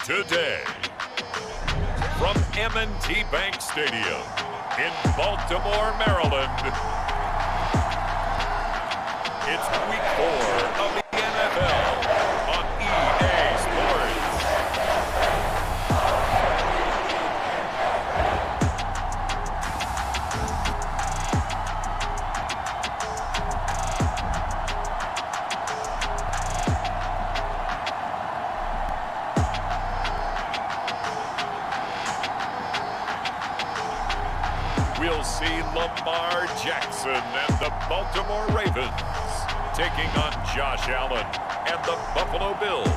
today. From M&T Bank Stadium in Baltimore, Maryland, it's Week 4 of the NFL on EA Sports. We'll see Lamar Jackson and the Baltimore Ravens taking on Josh Allen and the Buffalo Bills.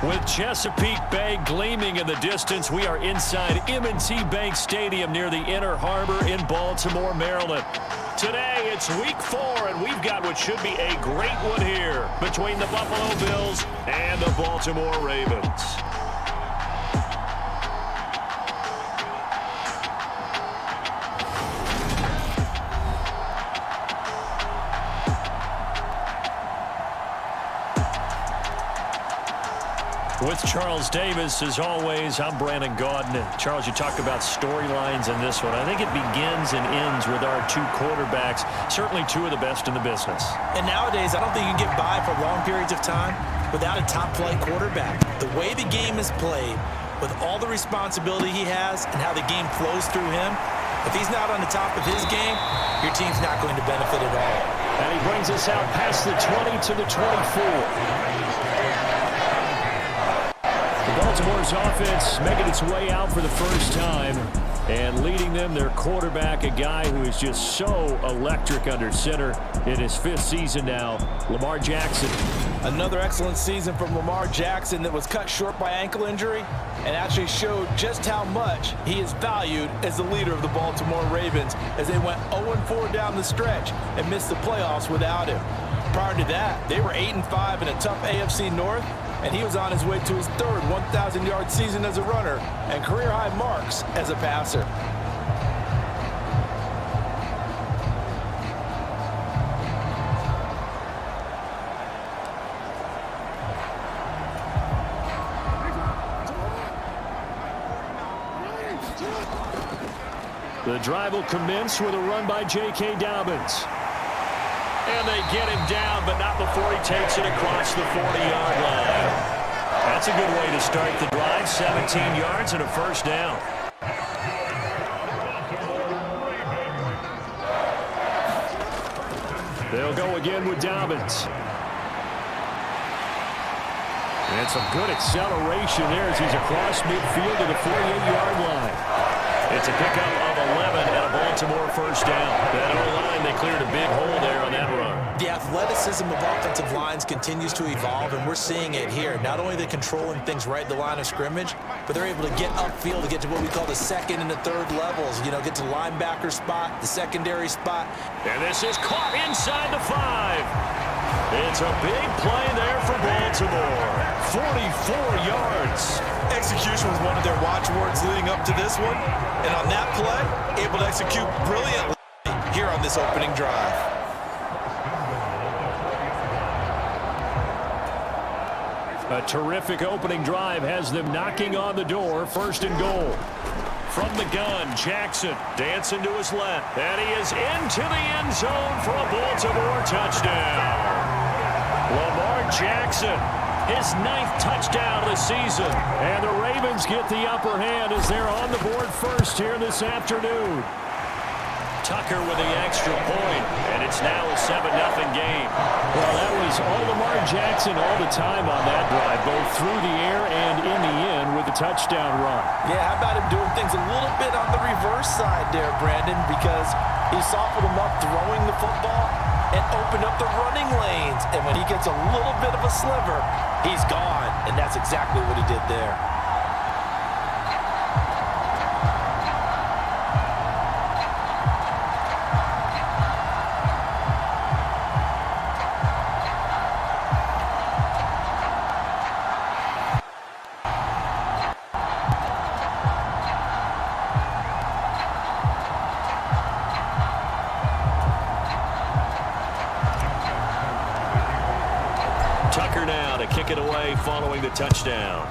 With Chesapeake Bay gleaming in the distance, we are inside M&T Bank Stadium near the Inner Harbor in Baltimore, Maryland. Today, it's Week 4, and we've got what should be a great one here between the Buffalo Bills and the Baltimore Ravens. With Charles Davis, as always, I'm Brandon Gaudin. Charles, you talked about storylines in this one. I think it begins and ends with our two quarterbacks, certainly two of the best in the business. And nowadays, I don't think you can get by for long periods of time without a top-flight quarterback. The way the game is played, with all the responsibility he has and how the game flows through him, if he's not on the top of his game, your team's not going to benefit at all. And he brings us out past the 20 to the 24. Baltimore's offense making its way out for the first time, and leading them, their quarterback, a guy who is just so electric under center in his 5th season now, Lamar Jackson. Another excellent season from Lamar Jackson that was cut short by ankle injury and actually showed just how much he is valued as the leader of the Baltimore Ravens as they went 0-4 down the stretch and missed the playoffs without him. Prior to that, they were 8-5 in a tough AFC North, and he was on his way to his 3rd 1,000-yard season as a runner and career-high marks as a passer. The drive will commence with a run by J.K. Dobbins. And they get him down, but not before he takes it across the 40-yard line. That's a good way to start the drive. 17 yards and a first down. They'll go again with Dobbins. And some good acceleration there as he's across midfield to the 48-yard line. It's a pickup of 11 and a Baltimore first down. That O-line, they cleared a big hole there on that run. The athleticism of offensive lines continues to evolve, and we're seeing it here. Not only are they controlling things right at the line of scrimmage, but they're able to get upfield to get to what we call the 2nd and the 3rd levels. You know, get to the linebacker spot, the secondary spot. And this is caught inside the 5. It's a big play there for Baltimore. 44 yards. Execution was one of their watchwords leading up to this one. And on that play, able to execute brilliantly here on this opening drive. A terrific opening drive has them knocking on the door. 1st and goal. From the gun, Jackson dancing to his left. And he is into the end zone for a Baltimore touchdown. Lamar Jackson, his 9th touchdown of the season. And the Ravens get the upper hand as they're on the board first here this afternoon. Tucker with the extra point, and it's now a 7-0 game. Well, that was all Lamar Jackson all the time on that drive, both through the air and in the end with the touchdown run. Yeah, how about him doing things a little bit on the reverse side there, Brandon, because he softened him up throwing the football and opened up the running lanes. And when he gets a little bit of a sliver, he's gone, and that's exactly what he did there. Tucker now to kick it away following the touchdown.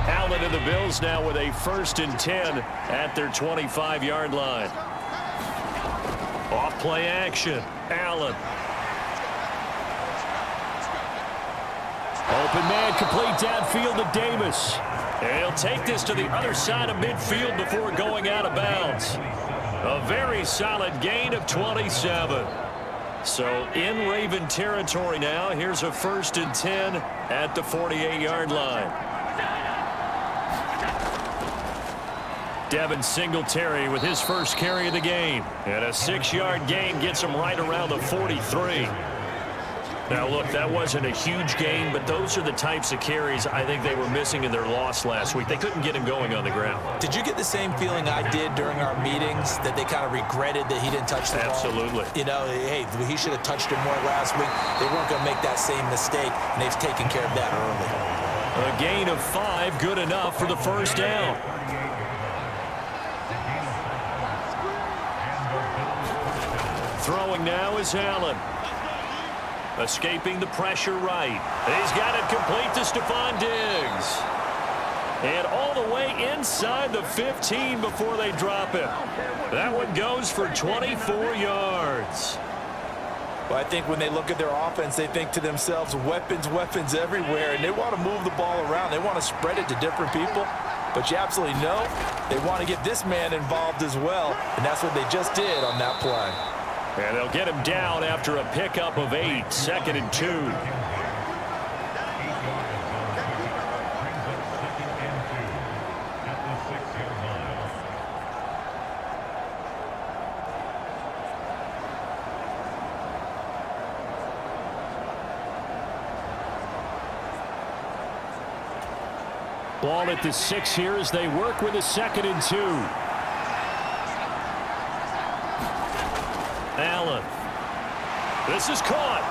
Allen and the Bills now with a 1st and 10 at their 25-yard line. Off play action. Allen. Open man complete downfield to Davis. And he'll take this to the other side of midfield before going out of bounds. A very solid gain of 27. So in Raven territory now. Here's a 1st and 10 at the 48-yard line. Devin Singletary with his first carry of the game. And a 6-yard gain gets him right around the 43. Now, look, that wasn't a huge gain, but those are the types of carries I think they were missing in their loss last week. They couldn't get him going on the ground. Did you get the same feeling I did during our meetings, that they kind of regretted that he didn't touch the ball? Absolutely. You know, hey, he should have touched him more last week. They weren't going to make that same mistake, and they've taken care of that early. A gain of 5, good enough for the first down. Throwing now is Allen. Escaping the pressure right. He's got it complete to Stephon Diggs. And all the way inside the 15 before they drop it. That one goes for 24 yards. Well, I think when they look at their offense, they think to themselves, weapons, weapons everywhere, and they want to move the ball around. They want to spread it to different people. But you absolutely know they want to get this man involved as well, and that's what they just did on that play. And they'll get him down after a pickup of 8, 2nd and 2. Ball at the 6 here as they work with a 2nd and 2. Allen. This is caught.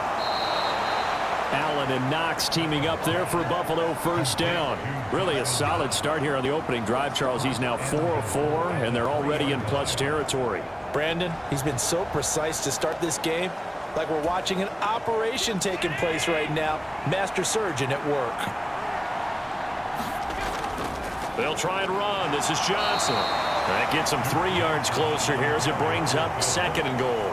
Allen and Knox teaming up there for a Buffalo first down. Really a solid start here on the opening drive, Charles. He's now 4 of 4, and they're already in plus territory. Brandon, he's been so precise to start this game, like we're watching an operation taking place right now. Master surgeon at work. They'll try and run. This is Johnson. That gets them 3 yards closer here as it brings up 2nd and goal.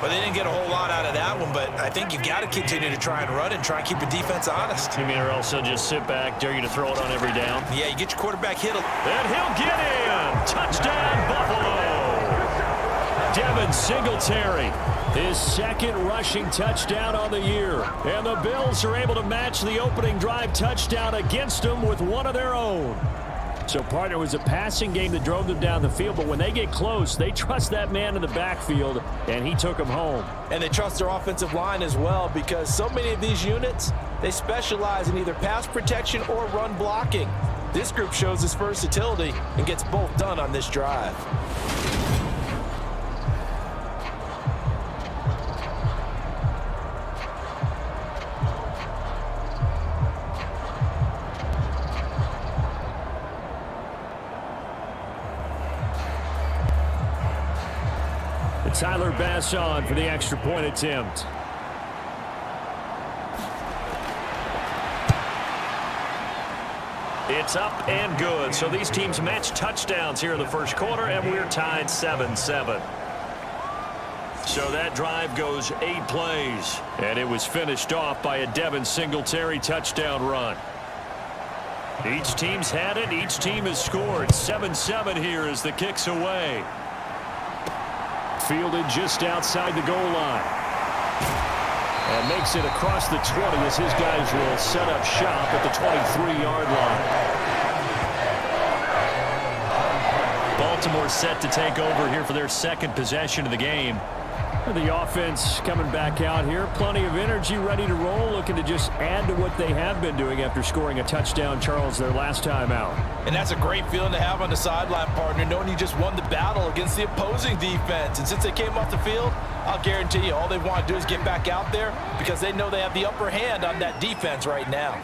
Well, they didn't get a whole lot out of that one, but I think you've got to continue to try and run and try and keep the defense honest. You mean, or else they'll just sit back, dare you to throw it on every down? Yeah, you get your quarterback hit. And he'll get in. Touchdown, Buffalo. Devin Singletary, his 2nd rushing touchdown on the year. And the Bills are able to match the opening drive touchdown against them with one of their own. So, partner, it was a passing game that drove them down the field, but when they get close, they trust that man in the backfield, and he took them home. And they trust their offensive line as well, because so many of these units, they specialize in either pass protection or run blocking. This group shows its versatility and gets both done on this drive. Tyler Bass on for the extra point attempt. It's up and good. So these teams match touchdowns here in the first quarter, and we're tied 7-7. So that drive goes 8 plays, and it was finished off by a Devin Singletary touchdown run. Each team's had it. Each team has scored. 7-7 here as the kick's away. Fielded just outside the goal line. And makes it across the 20 as his guys will set up shop at the 23-yard line. Baltimore set to take over here for their 2nd possession of the game. The offense coming back out here. Plenty of energy, ready to roll, looking to just add to what they have been doing after scoring a touchdown, Charles, their last time out. And that's a great feeling to have on the sideline, partner, knowing you just won the battle against the opposing defense. And since they came off the field, I'll guarantee you all they want to do is get back out there because they know they have the upper hand on that defense right now.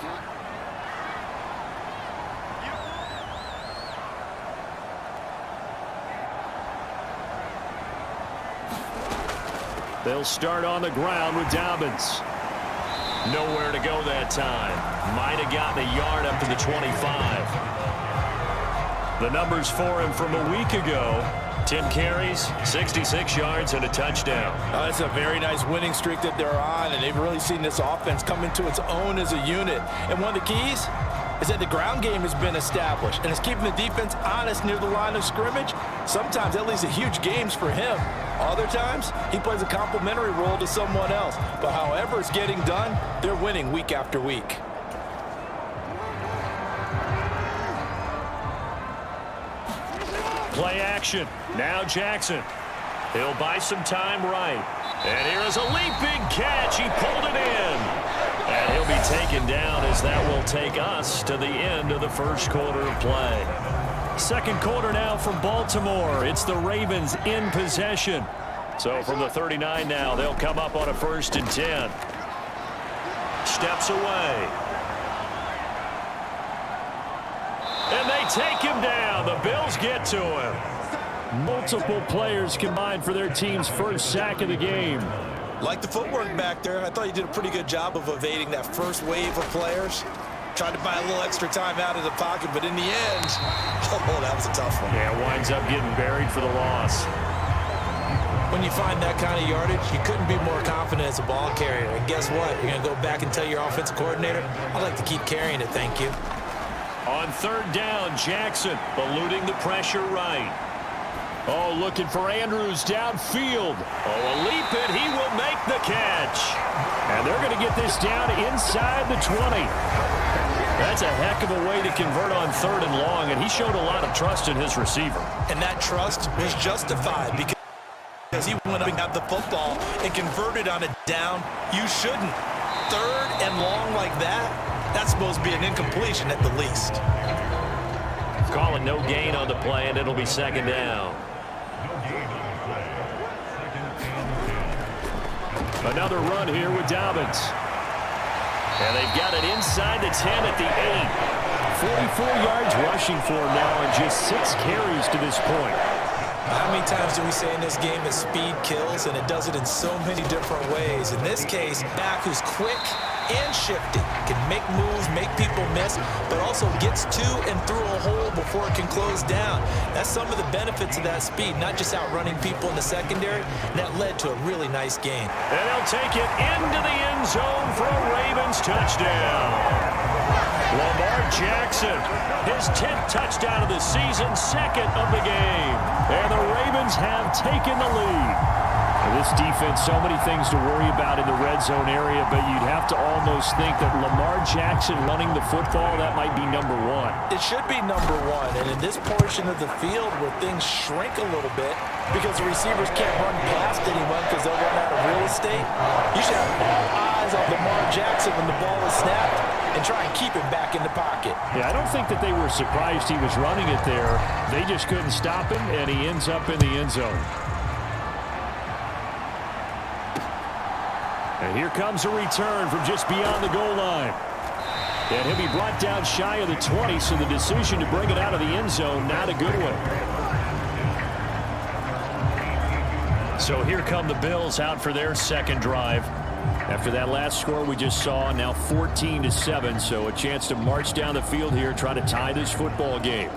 They'll start on the ground with Dobbins. Nowhere to go that time. Might have gotten a yard up to the 25. The numbers for him from a week ago: 10 carries, 66 yards, and a touchdown. That's a very nice winning streak that they're on, and they've really seen this offense come into its own as a unit. And one of the keys is that the ground game has been established, and it's keeping the defense honest near the line of scrimmage. Sometimes that leads to huge games for him. Other times, he plays a complementary role to someone else. But however it's getting done, they're winning week after week. Play action. Now Jackson. He'll buy some time right. And here is a leaping catch. He pulled it in. And he'll be taken down as that will take us to the end of the first quarter of play. Second quarter now from Baltimore. It's the Ravens in possession. So from the 39 now, they'll come up on a 1st and 10. Steps away. And they take him down. The Bills get to him. Multiple players combined for their team's first sack of the game. Like the footwork back there, I thought you did a pretty good job of evading that first wave of players. Tried to buy a little extra time out of the pocket, but in the end, oh, that was a tough one. Yeah, winds up getting buried for the loss. When you find that kind of yardage, you couldn't be more confident as a ball carrier. And guess what? You're going to go back and tell your offensive coordinator, I'd like to keep carrying it, thank you. On 3rd down, Jackson eluding the pressure right. Oh, looking for Andrews downfield. Oh, a leap it. He will make the catch. And they're going to get this down inside the 20. That's a heck of a way to convert on 3rd and long, and he showed a lot of trust in his receiver. And that trust was justified because he went up and got the football and converted on a down. You shouldn't. 3rd and long like that, that's supposed to be an incompletion at the least. Calling no gain on the play, and it'll be 2nd down. Another run here with Dobbins. And they've got it inside the 10 at the 8. 44 yards rushing for him now and just 6 carries to this point. How many times do we say in this game that speed kills, and it does it in so many different ways? In this case, back who's quick and shifty, can make moves, make people miss, but also gets to and through a hole before it can close down. That's some of the benefits of that speed, not just outrunning people in the secondary. And that led to a really nice game. And they'll take it into the end zone for a Ravens touchdown. Lamar Jackson, his 10th touchdown of the season, 2nd of the game. And the Ravens have taken the lead. This defense, so many things to worry about in the red zone area, but you'd have to almost think that Lamar Jackson running the football, that might be number 1. It should be number 1, and in this portion of the field where things shrink a little bit because the receivers can't run past anyone because they'll run out of real estate, you should have all eyes on Lamar Jackson when the ball is snapped and try and keep him back in the pocket. Yeah, I don't think that they were surprised he was running it there. They just couldn't stop him, and he ends up in the end zone. And here comes a return from just beyond the goal line. And he'll be brought down shy of the 20, so the decision to bring it out of the end zone, not a good one. So here come the Bills out for their 2nd drive. After that last score we just saw, now 14-7, so a chance to march down the field here, try to tie this football game.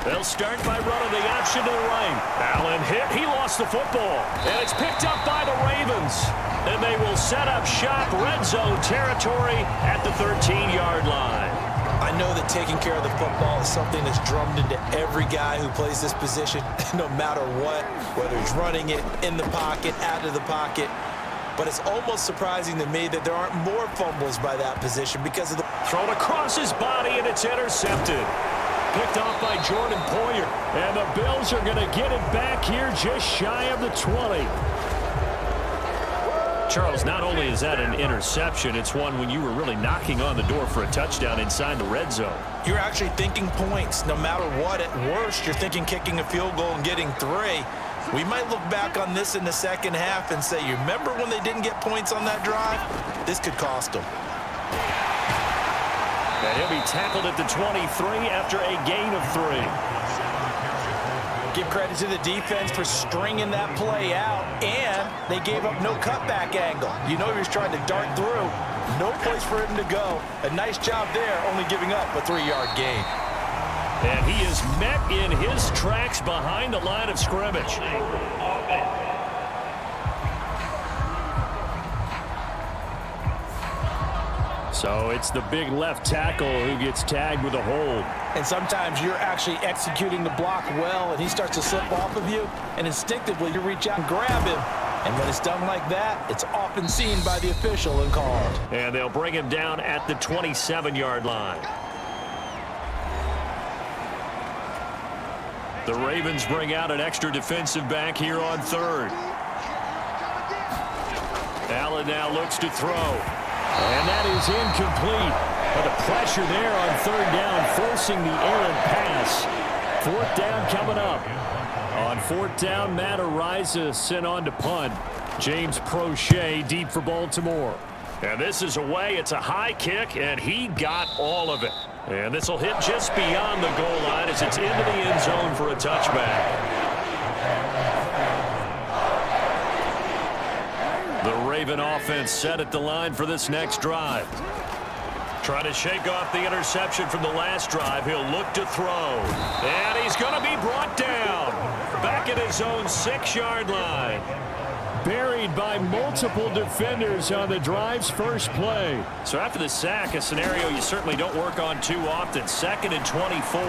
They'll start by running the option to the right. Allen hit. He lost the football. And it's picked up by the Ravens. And they will set up shop red zone territory at the 13-yard line. I know that taking care of the football is something that's drummed into every guy who plays this position, no matter what, whether he's running it, in the pocket, out of the pocket. But it's almost surprising to me that there aren't more fumbles by that position because of the... Thrown across his body, and it's intercepted. Picked off by Jordan Poyer. And the Bills are going to get it back here just shy of the 20. Charles, not only is that an interception, it's one when you were really knocking on the door for a touchdown inside the red zone. You're actually thinking points. No matter what, at worst, you're thinking kicking a field goal and getting 3. We might look back on this in the second half and say, you remember when they didn't get points on that drive? This could cost them. And he'll be tackled at the 23 after a gain of 3. Give credit to the defense for stringing that play out, and they gave up no cutback angle. You know he was trying to dart through. No place for him to go. A nice job there, only giving up a 3-yard gain. And he is met in his tracks behind the line of scrimmage. So it's the big left tackle who gets tagged with a hold. And sometimes you're actually executing the block well, and he starts to slip off of you, and instinctively you reach out and grab him. And when it's done like that, it's often seen by the official and called. And they'll bring him down at the 27-yard line. The Ravens bring out an extra defensive back here on 3rd. Allen now looks to throw. And that is incomplete. But the pressure there on 3rd down, forcing the errant pass. 4th down coming up. On 4th down, Matt Araiza sent on to punt. James Prochet deep for Baltimore. And this is away. It's a high kick, and he got all of it. And this will hit just beyond the goal line as it's into the end zone for a touchback. The Raven offense set at the line for this next drive. Trying to shake off the interception from the last drive. He'll look to throw. And he's going to be brought down. Back at his own 6-yard line. Buried by multiple defenders on the drive's first play. So after the sack, a scenario you certainly don't work on too often. 2nd and 24.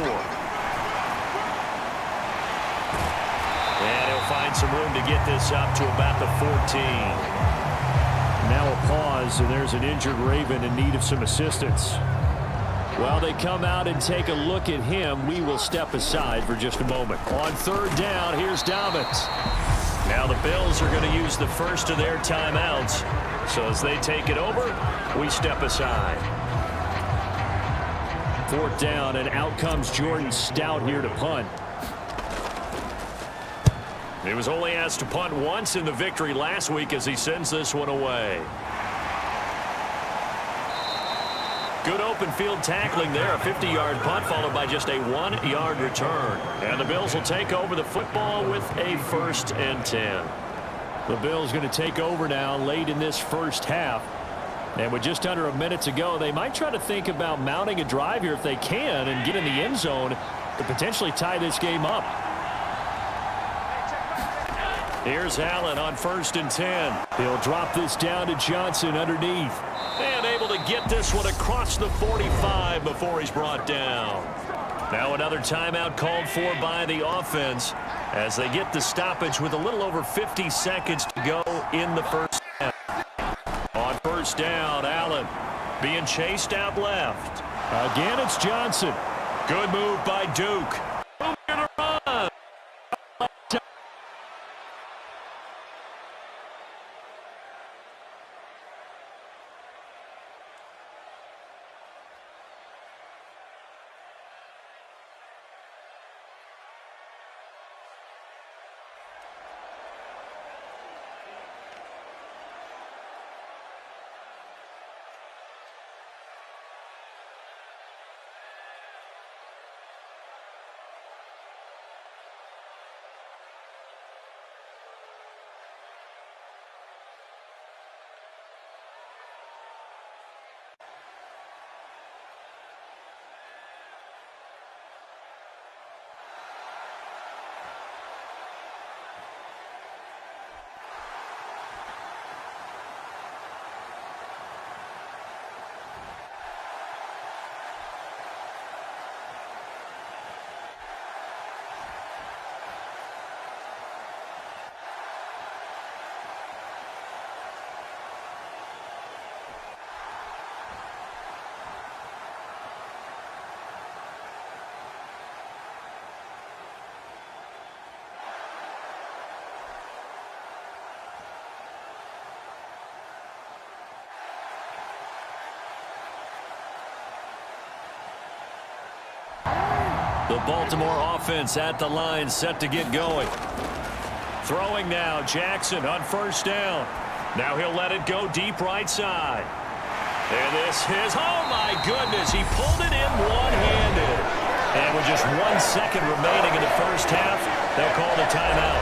And he'll find some room to get this up to about the 14. Now a pause, and there's an injured Raven in need of some assistance. While they come out and take a look at him, we will step aside for just a moment. On 3rd down, here's Dobbins. Now the Bills are going to use the first of their timeouts. So as they take it over, we step aside. 4th down, and out comes Jordan Stout here to punt. He was only asked to punt once in the victory last week as he sends this one away. Good open field tackling there. A 50-yard punt followed by just a 1-yard return. And the Bills will take over the football with a 1st and 10. The Bills going to take over now late in this first half. And with just under a minute to go, they might try to think about mounting a drive here if they can and get in the end zone to potentially tie this game up. Here's Allen on 1st and 10. He'll drop this down to Johnson underneath. And able to get this one across the 45 before he's brought down. Now another timeout called for by the offense as they get the stoppage with a little over 50 seconds to go in the first half. On 1st down, Allen being chased out left. Again, it's Johnson. Good move by Duke. The Baltimore offense at the line, set to get going. Throwing now, Jackson on first down. Now he'll let it go deep right side. And this is, oh my goodness, he pulled it in one-handed. And with just 1 second remaining in the first half, they'll call the timeout.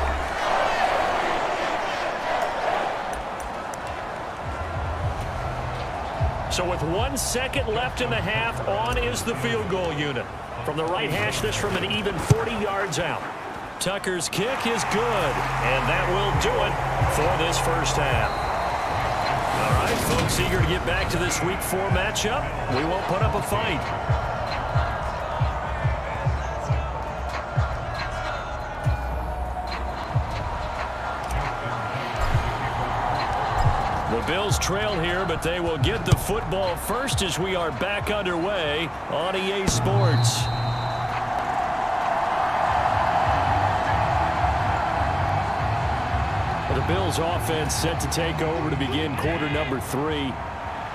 So with 1 second left in the half, on is the field goal unit. From the right hash, this from an even 40 yards out. Tucker's kick is good, and that will do it for this first half. All right, folks, eager to get back to this Week 4 matchup. We won't put up a fight. The Bills trail here, but they will get the football first as we are back underway on EA Sports. The Bills offense set to take over to begin quarter number 3.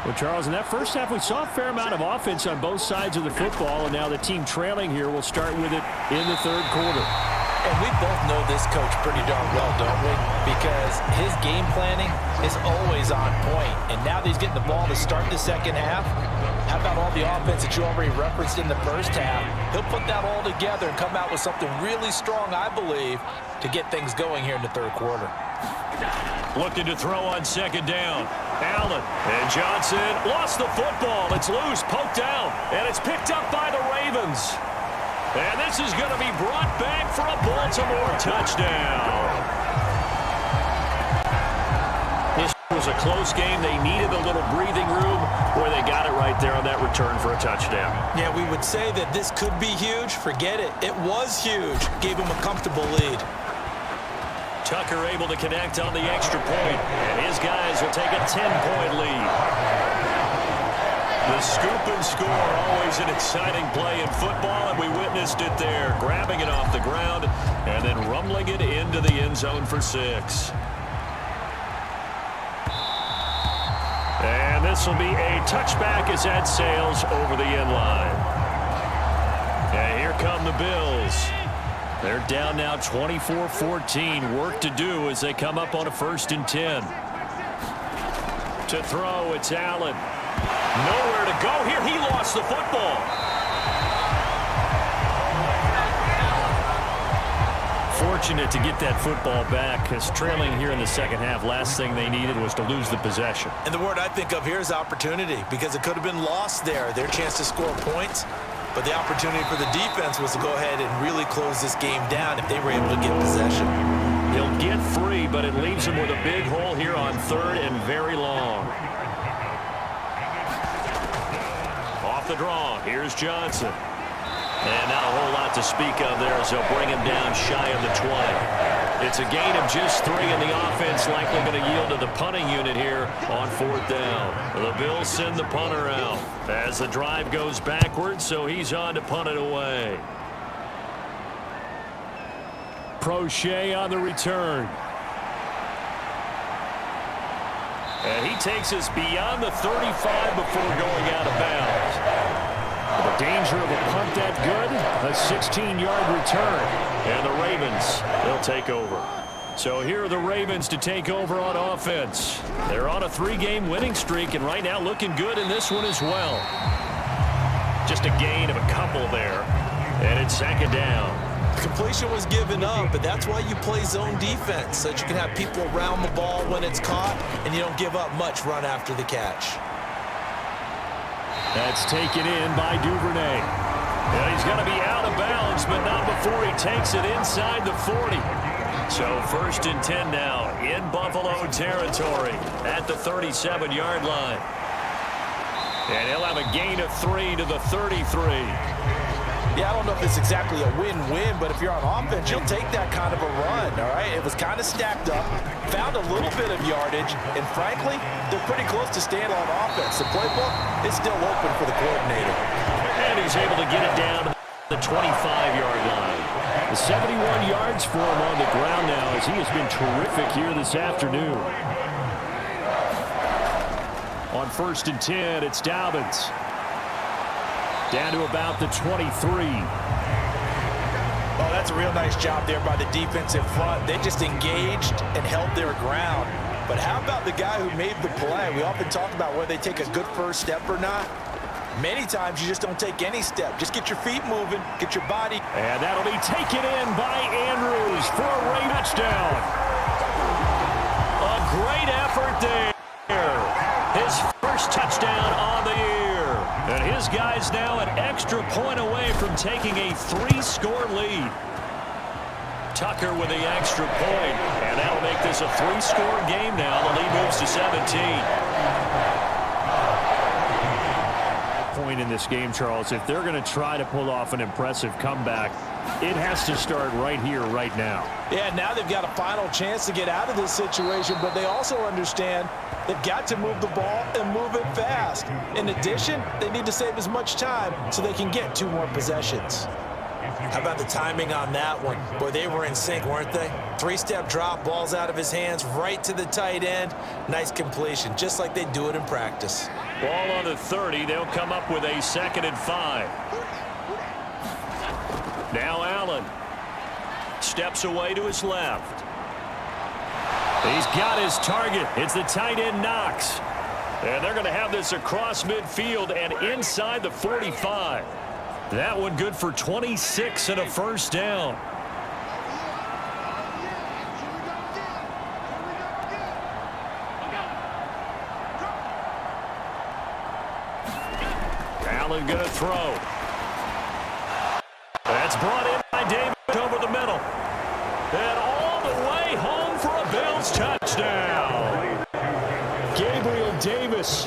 Well, Charles, in that first half, we saw a fair amount of offense on both sides of the football, and now the team trailing here will start with it in the third quarter. And we both know this coach pretty darn well, don't we? Because his game planning is always on point. And now that he's getting the ball to start the second half, how about all the offense that you already referenced in the first half? He'll put that all together and come out with something really strong, I believe, to get things going here in the third quarter. Looking to throw on second down. Allen and Johnson lost the football. It's loose, poked out, and it's picked up by the Ravens. And this is going to be brought back for a Baltimore touchdown. This was a close game. They needed a little breathing room where they got it right there on that return for a touchdown. Yeah, we would say that this could be huge. Forget it. It was huge. Gave him a comfortable lead. Tucker able to connect on the extra point, and his guys will take a 10-point lead. The scoop and score, always an exciting play in football, and we witnessed it there, grabbing it off the ground and then rumbling it into the end zone for 6. And this will be a touchback as that sails over the end line. And here come the Bills. They're down now 24-14. Work to do as they come up on a 1st and 10. To throw, it's Allen. Nowhere to go here. He lost the football. Fortunate to get that football back, because trailing here in the second half, last thing they needed was to lose the possession. And the word I think of here is opportunity, because it could have been lost there, their chance to score points. But the opportunity for the defense was to go ahead and really close this game down if they were able to get possession. He'll get free, but it leaves him with a big hole here on 3rd and very long. Off the draw, here's Johnson. And not a whole lot to speak of there as they'll bring him down shy of the 20. It's a gain of just 3, and the offense likely going to yield to the punting unit here on 4th down. The Bills send the punter out as the drive goes backwards, so he's on to punt it away. Prochet on the return. And he takes us beyond the 35 before going out of bounds. The danger of a punt that good, a 16-yard return. And the Ravens, they'll take over. So here are the Ravens to take over on offense. They're on a 3-game winning streak, and right now looking good in this one as well. Just a gain of a couple there, and it's 2nd down. Completion was given up, but that's why you play zone defense, so that you can have people around the ball when it's caught, and you don't give up much run after the catch. That's taken in by Duvernay. And he's going to be out of bounds, but not before he takes it inside the 40. So 1st and 10 now in Buffalo territory at the 37-yard line. And he'll have a gain of 3 to the 33. Yeah, I don't know if it's exactly a win-win, but if you're on offense, you'll take that kind of a run, all right? It was kind of stacked up, found a little bit of yardage, and frankly, they're pretty close to staying on offense. The playbook is still open for the coordinator. And he's able to get it down to the 25-yard line. The 71 yards for him on the ground now, as he has been terrific here this afternoon. On 1st and 10, it's Dobbins. Down to about the 23. Oh, that's a real nice job there by the defense in front. They just engaged and held their ground. But how about the guy who made the play? We often talk about whether they take a good first step or not. Many times you just don't take any step. Just get your feet moving, get your body. And that'll be taken in by Andrews for a Ravens touchdown. A great effort there. His first touchdown on the year. And his guy's now an extra point away from taking a 3-score lead. Tucker with the extra point. And that'll make this a 3-score game now. The lead moves to 17. Point in this game, Charles, if they're going to try to pull off an impressive comeback, it has to start right here, right now. Yeah, now they've got a final chance to get out of this situation, but they also understand they've got to move the ball and move it fast. In addition, they need to save as much time so they can get 2 more possessions. How about the timing on that one? Boy, they were in sync, weren't they? 3-step drop, ball's out of his hands, right to the tight end. Nice completion, just like they do it in practice. Ball on the 30. They'll come up with a 2nd and 5. Now Allen steps away to his left. He's got his target. It's the tight end Knox. And they're going to have this across midfield and inside the 45. That one good for 26 and a first down. Allen going to throw. That's brought in by Davis over the middle. And all the way home for a Bills touchdown. Gabriel Davis,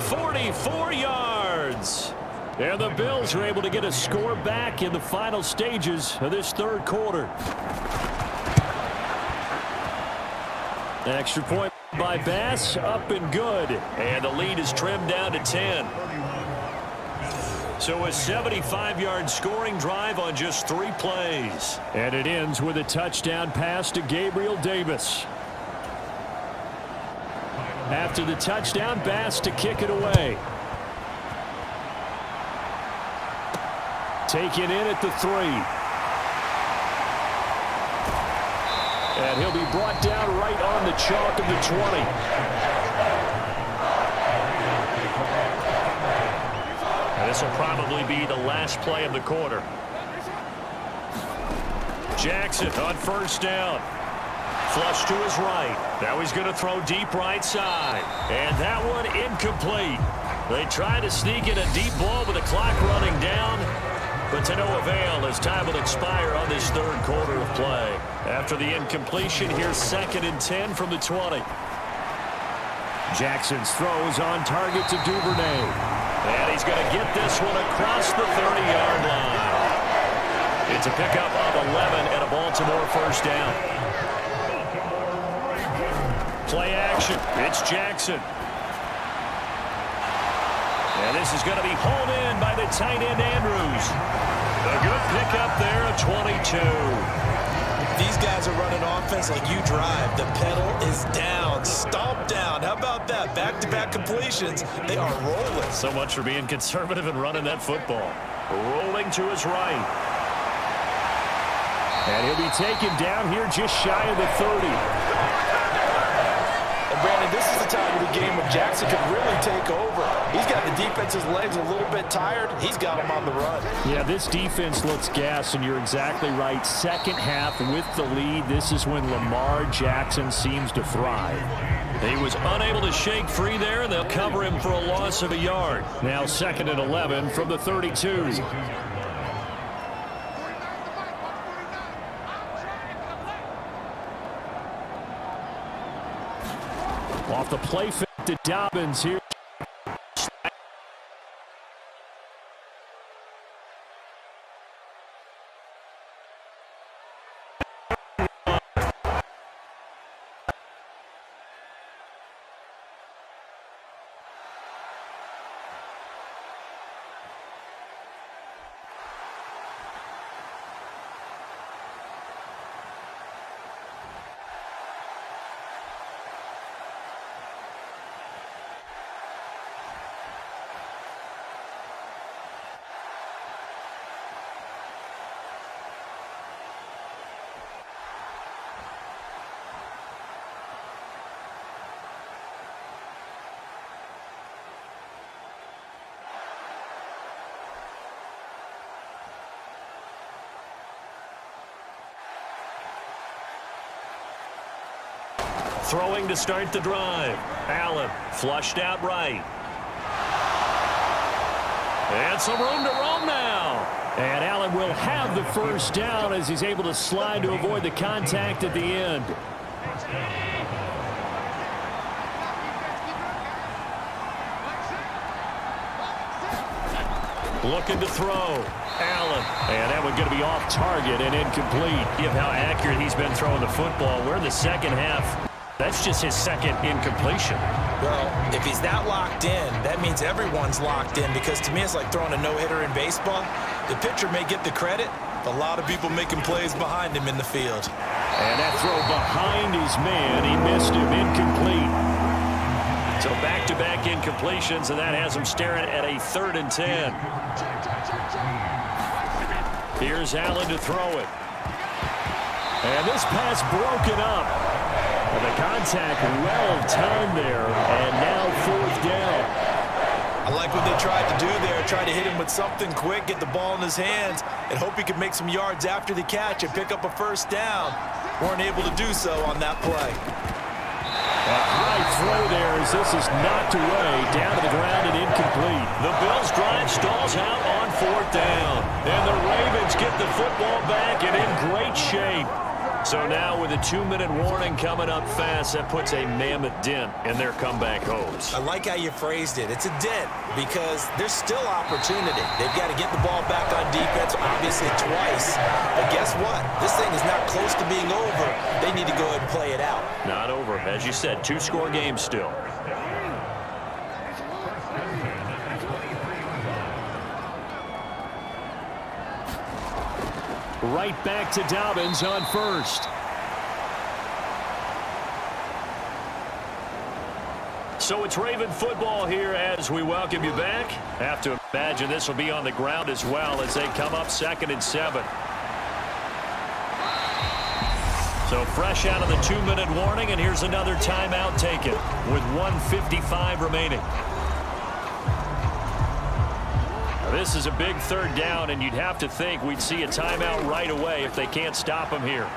44 yards. And the Bills are able to get a score back in the final stages of this 3rd quarter. Extra point by Bass, up and good. And the lead is trimmed down to 10. So a 75-yard scoring drive on just 3 plays. And it ends with a touchdown pass to Gabriel Davis. After the touchdown, Bass to kick it away. Taken in at the 3. And he'll be brought down right on the chalk of the 20. And this will probably be the last play of the quarter. Jackson on first down. Flush to his right. Now he's going to throw deep right side. And that one incomplete. They try to sneak in a deep ball with the clock running down. But to no avail as time will expire on this 3rd quarter of play. After the incompletion, here's 2nd and 10 from the 20. Jackson's throws on target to Duvernay. And he's going to get this one across the 30-yard line. It's a pickup of 11 and a Baltimore first down. Play action. It's Jackson. And this is going to be hauled in by the tight end Andrews. A good pickup there at 22. These guys are running offense like you drive. The pedal is down, stomp down. How about that? Back-to-back completions. They are rolling. So much for being conservative and running that football. Rolling to his right. And he'll be taken down here just shy of the 30. And Brandon, this is the time of the game when Jackson could really take over. He's got the defense's legs a little bit tired. He's got them on the run. Yeah, this defense looks gassed, and you're exactly right. Second half with the lead, this is when Lamar Jackson seems to thrive. He was unable to shake free there, and they'll cover him for a loss of a yard. Now 2nd and 11 from the 32. Off the play fake to Dobbins here. Throwing to start the drive. Allen flushed out right. And some room to roam now. And Allen will have the first down as he's able to slide to avoid the contact at the end. Looking to throw. Allen. And that one going to be off target and incomplete. Give how accurate he's been throwing the football. We're in the second half. That's just his second incompletion. Well, if he's that locked in, that means everyone's locked in, because to me it's like throwing a no-hitter in baseball. The pitcher may get the credit, but a lot of people making plays behind him in the field. And that throw behind his man, he missed him, incomplete. So back-to-back incompletions, and that has him staring at a 3rd and 10. Here's Allen to throw it. And this pass broken up. And the contact well-timed there, and now 4th down. I like what they tried to do there, try to hit him with something quick, get the ball in his hands, and hope he could make some yards after the catch and pick up a first down. Weren't able to do so on that play. A high throw there as this is knocked away, down to the ground and incomplete. The Bills' drive stalls out on 4th down. And the Ravens get the football back and in great shape. So now with a 2-minute warning coming up fast, that puts a mammoth dent in their comeback hopes. I like how you phrased it. It's a dent because there's still opportunity. They've got to get the ball back on defense, obviously twice. But guess what? This thing is not close to being over. They need to go ahead and play it out. Not over. As you said, 2-score game still. Right back to Dobbins on first. So it's Raven football here as we welcome you back. Have to imagine this will be on the ground as well as they come up 2nd and 7. So fresh out of the 2-minute warning, and here's another timeout taken with 1:55 remaining. This is a big 3rd down, and you'd have to think we'd see a timeout right away if they can't stop him here.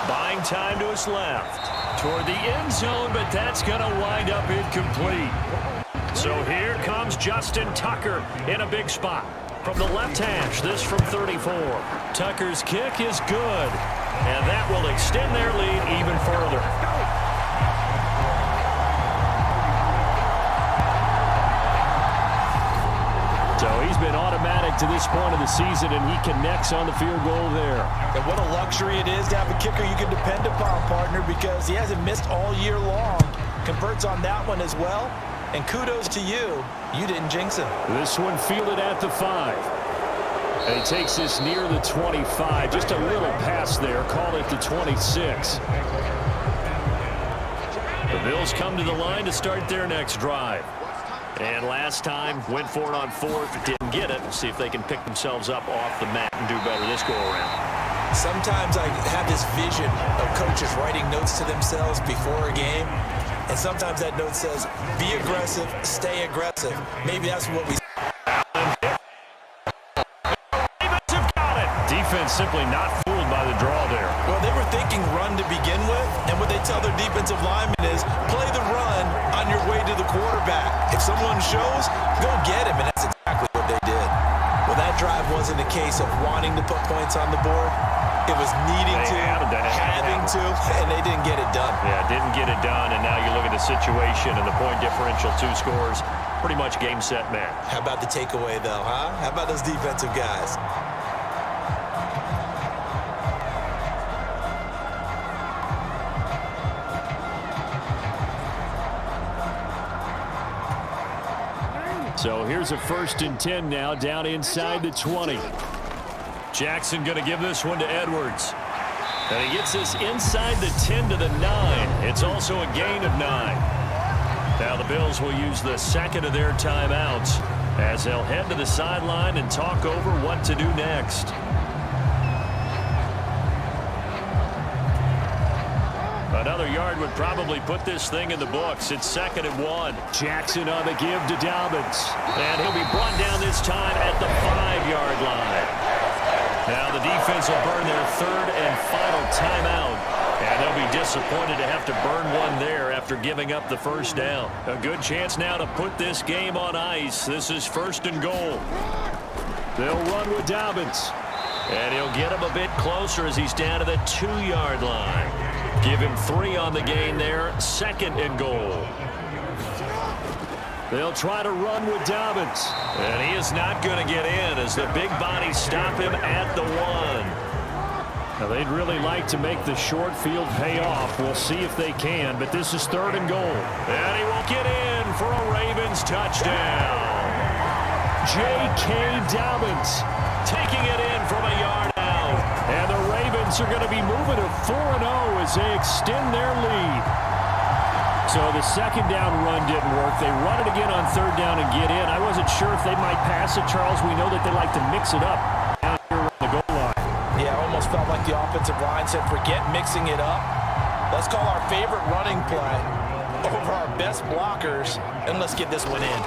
Buying time to his left. Toward the end zone, but that's going to wind up incomplete. So here comes Justin Tucker in a big spot. From the left hash, this from 34. Tucker's kick is good, and that will extend their lead even further. So he's been automatic to this point of the season, and he connects on the field goal there. And what a luxury it is to have a kicker you can depend upon, partner, because he hasn't missed all year long. Converts on that one as well. And kudos to you. You didn't jinx him. This one fielded at the 5. And he takes this near the 25. Just a little pass there. Call it the 26. The Bills come to the line to start their next drive. And last time, went for it on 4th, didn't get it. We'll see if they can pick themselves up off the mat and do better this go-around. Sometimes I have this vision of coaches writing notes to themselves before a game. And sometimes that note says, be aggressive, stay aggressive. Maybe that's what we Defense simply not fooled by the draw there. Well, they were thinking run to begin with, and what they tell their defensive linemen is play the run on your way to the quarterback. If someone shows, go get him, and that's exactly what they did. Well, that drive wasn't a case of wanting to put points on the board. It was needing to, having to, and they didn't get it done. Yeah, didn't get it done, and now you look at the situation and the point differential, 2 scores, pretty much game, set, match. How about the takeaway, though, huh? How about those defensive guys? So here's a 1st and 10 now, down inside the 20. Jackson going to give this one to Edwards. And he gets this inside the 10 to the 9. It's also a gain of 9. Now the Bills will use the 2nd of their timeouts as they'll head to the sideline and talk over what to do next. Another yard would probably put this thing in the books. It's 2nd and 1. Jackson on the give to Dobbins. And he'll be brought down this time at the 5-yard line. Now the defense will burn their 3rd and final timeout. And they'll be disappointed to have to burn one there after giving up the first down. A good chance now to put this game on ice. This is 1st and goal. They'll run with Dobbins. And he'll get him a bit closer as he's down to the 2-yard line. Give him 3 on the gain there. 2nd and goal. They'll try to run with Dobbins. And he is not going to get in as the big bodies stop him at the 1. Now, they'd really like to make the short field pay off. We'll see if they can, but this is 3rd and goal. And he will get in for a Ravens touchdown. J.K. Dobbins taking it in from a yard out. And the Ravens are going to be moving to 4-0 as they extend their lead. So the 2nd down run didn't work. They run it again on 3rd down and get in. I wasn't sure if they might pass it, Charles. We know that they like to mix it up down here around the goal line. Yeah, almost felt like the offensive line said, forget mixing it up. Let's call our favorite running play over our best blockers, and let's get this one in.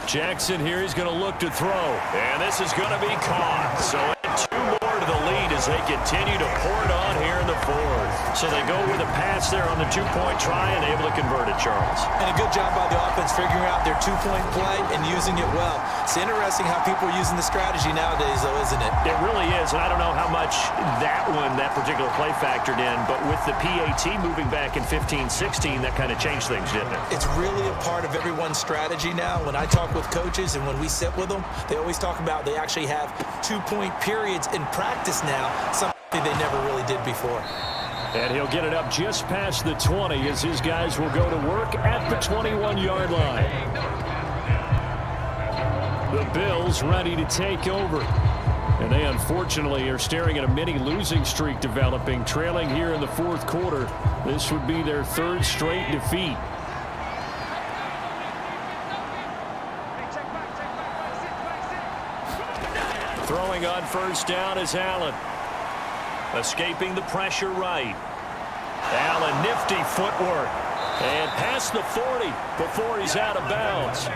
Jackson here, he's going to look to throw. And this is going to be caught. So 2 more to the lead as they continue to pour it on here in the 4th. So they go with a pass there on the 2-point try and able to convert it, Charles. And a good job by the offense figuring out their 2-point play and using it well. It's interesting how people are using the strategy nowadays, though, isn't it? It really is, and I don't know how much that particular play factored in, but with the PAT moving back in 15-16, that kind of changed things, didn't it? It's really a part of everyone's strategy now. When I talk with coaches and when we sit with them, they always talk about they actually have 2-point periods in practice now, something they never really did before. And he'll get it up just past the 20 as his guys will go to work at the 21-yard line. The Bills ready to take over. And they unfortunately are staring at a mini losing streak developing, trailing here in the 4th quarter. This would be their 3rd straight defeat. Throwing on 1st down is Allen. Escaping the pressure right. Allen, nifty footwork. And past the 40 before he's out of bounds.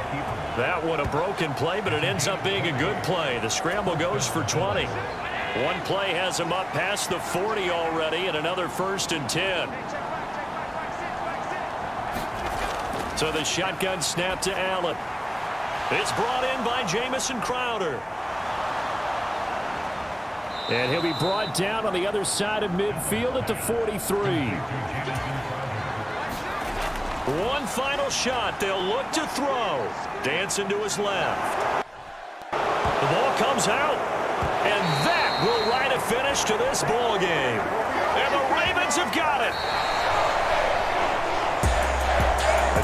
That one a broken play, but it ends up being a good play. The scramble goes for 20. One play has him up past the 40 already, and another 1st and 10. So the shotgun snap to Allen. It's brought in by Jamison Crowder. And he'll be brought down on the other side of midfield at the 43. One final shot. They'll look to throw. Dancing to his left. The ball comes out. And that will write a finish to this ball game. And the Ravens have got it.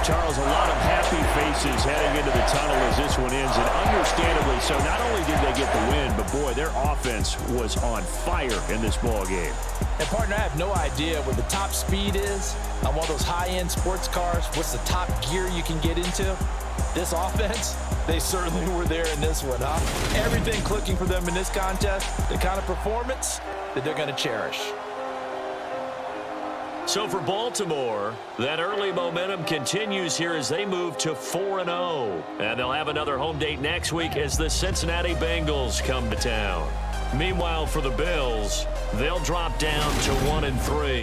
Charles, a lot of happy faces heading into the tunnel as this one ends, and understandably so. Not only did they get the win, but boy, their offense was on fire in this ball game. And partner, I have no idea what the top speed is on one of those high-end sports cars. What's the top gear you can get into? This offense, they certainly were there in this one, huh? Everything clicking for them in this contest, the kind of performance that they're going to cherish. So for Baltimore, that early momentum continues here as they move to 4-0. And they'll have another home date next week as the Cincinnati Bengals come to town. Meanwhile, for the Bills, they'll drop down to 1-3.